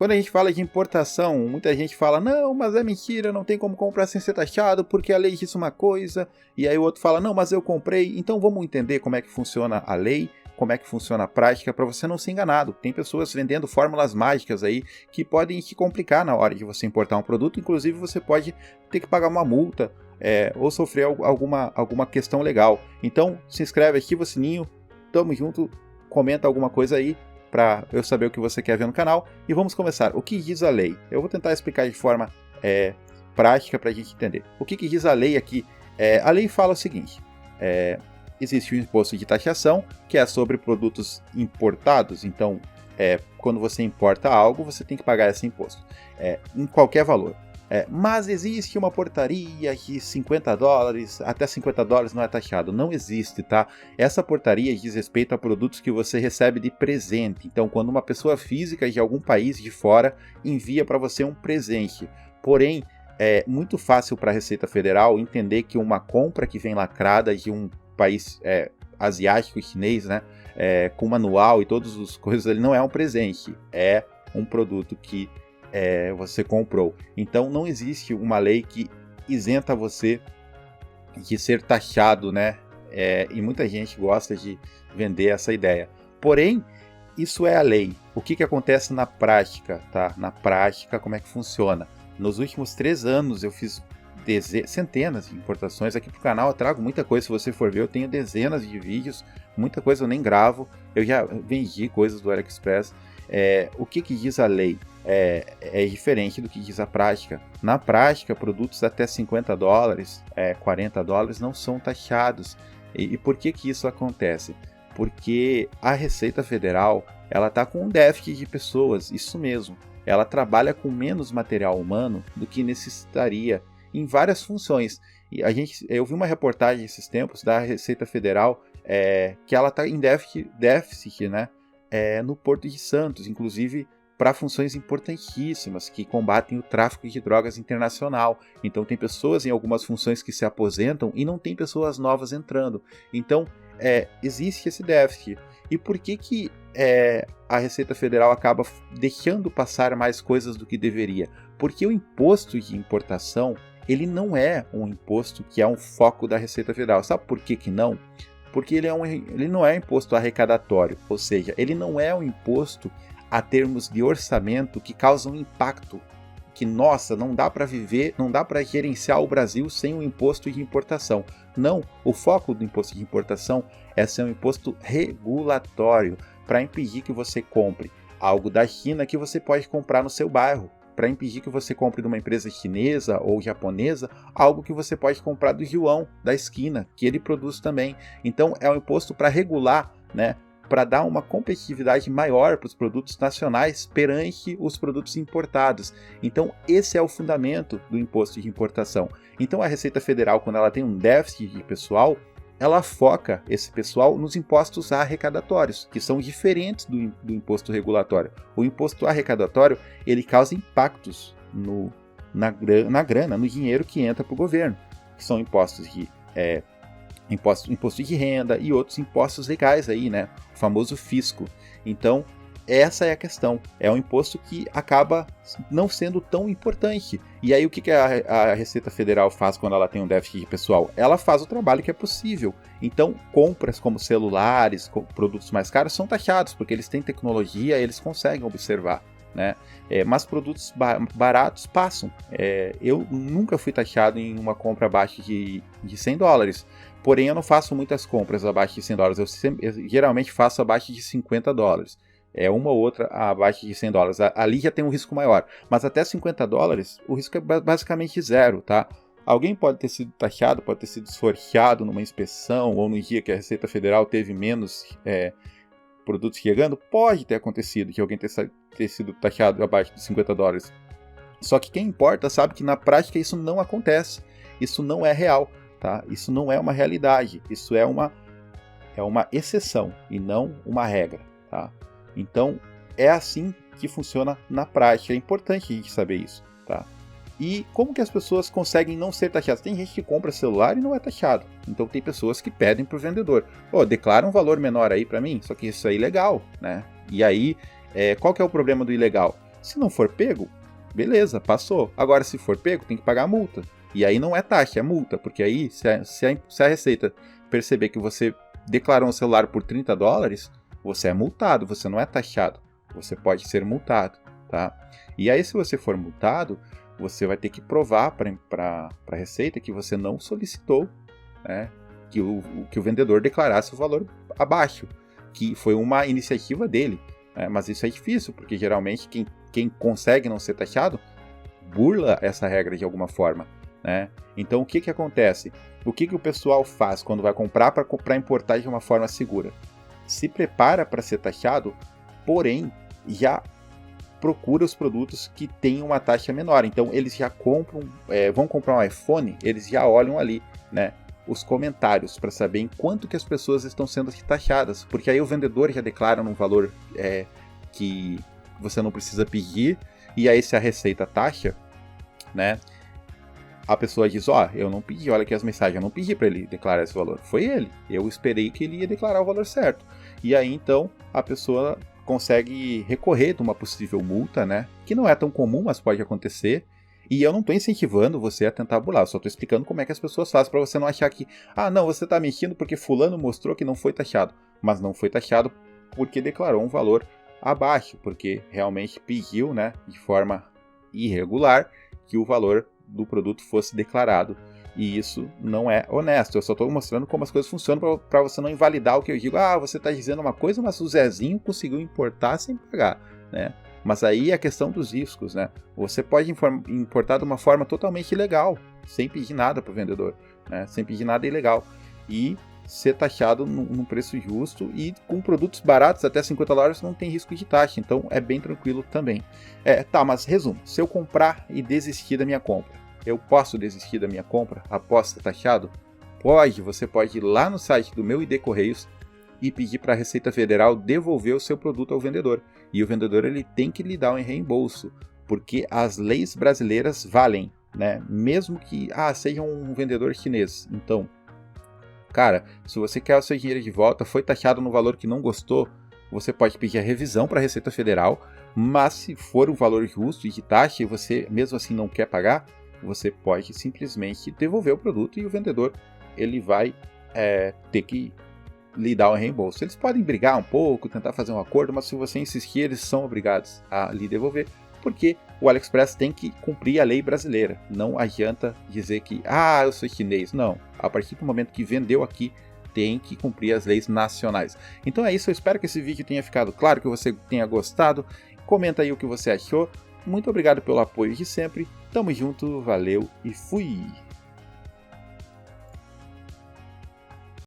Quando a gente fala de importação, muita gente fala, não, mas é mentira, não tem como comprar sem ser taxado, porque a lei diz uma coisa, e aí o outro fala, não, mas eu comprei. Então vamos entender como é que funciona a lei, como é que funciona a prática, para você não ser enganado. Tem pessoas vendendo fórmulas mágicas aí, que podem te complicar na hora de você importar um produto, inclusive você pode ter que pagar uma multa, ou sofrer alguma questão legal. Então se inscreve, ativa o sininho, tamo junto, comenta alguma coisa aí, para eu saber o que você quer ver no canal, e vamos começar. O que diz a lei? Eu vou tentar explicar de forma prática para a gente entender. O que diz a lei aqui? A lei fala o seguinte, existe o imposto de taxação, que é sobre produtos importados, então quando você importa algo, você tem que pagar esse imposto, em qualquer valor. Mas existe uma portaria de $50, até $50 não é taxado. Não existe, tá? Essa portaria diz respeito a produtos que você recebe de presente. Então, quando uma pessoa física de algum país de fora envia para você um presente. Porém, é muito fácil para a Receita Federal entender que uma compra que vem lacrada de um país asiático, chinês, né? Com manual e todas as coisas, ele não é um presente. É um produto que você comprou. Então não existe uma lei que isenta você de ser taxado, né? E muita gente gosta de vender essa ideia. Porém, isso é a lei. O que acontece na prática, tá? Na prática, como é que funciona? Nos últimos 3 anos eu fiz centenas de importações. Aqui pro canal eu trago muita coisa, se você for ver, eu tenho dezenas de vídeos, muita coisa eu nem gravo, eu já vendi coisas do AliExpress. O que diz a lei? É diferente do que diz a prática. Na prática, produtos até $50, $40 não são taxados. E por que isso acontece? Porque a Receita Federal ela está com um déficit de pessoas, isso mesmo. Ela trabalha com menos material humano do que necessitaria em várias funções. E eu vi uma reportagem esses tempos da Receita Federal que ela está em déficit, né? No Porto de Santos, inclusive para funções importantíssimas que combatem o tráfico de drogas internacional. Então tem pessoas em algumas funções que se aposentam e não tem pessoas novas entrando. Então existe esse déficit. E por que a Receita Federal acaba deixando passar mais coisas do que deveria? Porque o imposto de importação ele não é um imposto que é um foco da Receita Federal. Sabe por que não? Porque ele não é imposto arrecadatório, ou seja, ele não é um imposto a termos de orçamento que causa um impacto que, nossa, não dá para viver, não dá para gerenciar o Brasil sem o imposto de importação. Não, o foco do imposto de importação é ser um imposto regulatório para impedir que você compre algo da China que você pode comprar no seu bairro, para impedir que você compre de uma empresa chinesa ou japonesa algo que você pode comprar do João da esquina, que ele produz também. Então é um imposto para regular, né? Para dar uma competitividade maior para os produtos nacionais perante os produtos importados. Então esse é o fundamento do imposto de importação. Então a Receita Federal, quando ela tem um déficit de pessoal, ela foca esse pessoal nos impostos arrecadatórios, que são diferentes do imposto regulatório. O imposto arrecadatório ele causa impactos na grana, no dinheiro que entra para o governo, que são impostos de imposto de renda e outros impostos legais aí, né? O famoso fisco. Então, essa é a questão. É um imposto que acaba não sendo tão importante. E aí, o que a Receita Federal faz quando ela tem um déficit de pessoal? Ela faz o trabalho que é possível. Então, compras como celulares, produtos mais caros, são taxados, porque eles têm tecnologia e eles conseguem observar, né? Mas produtos baratos passam. Eu nunca fui taxado em uma compra abaixo de $100. Porém, eu não faço muitas compras abaixo de $100. Eu geralmente faço abaixo de $50. Uma ou outra abaixo de $100. Ali já tem um risco maior. Mas até $50, o risco é basicamente zero, tá? Alguém pode ter sido taxado, pode ter sido esforçado numa inspeção, ou no dia que a Receita Federal teve menos produtos chegando. Pode ter acontecido que alguém ter sido taxado abaixo de $50. Só que quem importa sabe que na prática isso não acontece. Isso não é real. Tá? Isso não é uma realidade, isso é uma exceção e não uma regra. Tá? Então é assim que funciona na prática, é importante a gente saber isso. Tá? E como que as pessoas conseguem não ser taxadas? Tem gente que compra celular e não é taxado, então tem pessoas que pedem para o vendedor, declara um valor menor aí para mim, só que isso é ilegal, né? E aí, qual que é o problema do ilegal? Se não for pego, beleza, passou. Agora, se for pego, tem que pagar a multa. E aí não é taxa, é multa, porque aí se a Receita perceber que você declarou um celular por $30, você é multado, você não é taxado. Você pode ser multado, tá? E aí, se você for multado, você vai ter que provar para a Receita que você não solicitou, né, que o vendedor declarasse o valor abaixo, que foi uma iniciativa dele. Mas isso é difícil, porque geralmente quem consegue não ser taxado burla essa regra de alguma forma, né? Então o que acontece? O que o pessoal faz quando vai comprar para importar de uma forma segura? Se prepara para ser taxado, porém já procura os produtos que têm uma taxa menor. Então eles já compram, vão comprar um iPhone, eles já olham ali, né, os comentários para saber em quanto que as pessoas estão sendo taxadas, porque aí o vendedor já declara num valor que você não precisa pedir, e aí se a Receita taxa, né, a pessoa diz, eu não pedi, olha aqui as mensagens, eu não pedi para ele declarar esse valor, foi ele, eu esperei que ele ia declarar o valor certo. E aí então a pessoa consegue recorrer de uma possível multa, né, que não é tão comum, mas pode acontecer. E eu não estou incentivando você a tentar burlar, eu só estou explicando como é que as pessoas fazem, para você não achar que, não, você está mentindo porque fulano mostrou que não foi taxado. Mas não foi taxado porque declarou um valor abaixo, porque realmente pediu, né, de forma irregular, que o valor do produto fosse declarado. E isso não é honesto, eu só estou mostrando como as coisas funcionam para você não invalidar o que eu digo. Você está dizendo uma coisa, mas o Zezinho conseguiu importar sem pagar, né? Mas aí é a questão dos riscos, né? Você pode importar de uma forma totalmente ilegal, sem pedir nada para o vendedor, né? Sem pedir nada ilegal. E ser taxado num preço justo, e com produtos baratos, até $50 não tem risco de taxa, então é bem tranquilo também. Mas resumo, se eu comprar e desistir da minha compra, eu posso desistir da minha compra após ser taxado? Pode, você pode ir lá no site do meu ID Correios e pedir para a Receita Federal devolver o seu produto ao vendedor. E o vendedor ele tem que lhe dar um reembolso, porque as leis brasileiras valem, né? Mesmo que seja um vendedor chinês. Então, cara, se você quer o seu dinheiro de volta, foi taxado no valor que não gostou, você pode pedir a revisão para a Receita Federal, mas se for um valor justo e de taxa e você mesmo assim não quer pagar, você pode simplesmente devolver o produto e o vendedor ele vai ter que lhe dar um reembolso. Eles podem brigar um pouco, tentar fazer um acordo, mas se você insistir, eles são obrigados a lhe devolver, porque o AliExpress tem que cumprir a lei brasileira. Não adianta dizer que, eu sou chinês. Não, a partir do momento que vendeu aqui, tem que cumprir as leis nacionais. Então é isso, eu espero que esse vídeo tenha ficado claro, que você tenha gostado. Comenta aí o que você achou. Muito obrigado pelo apoio de sempre. Tamo junto, valeu e fui!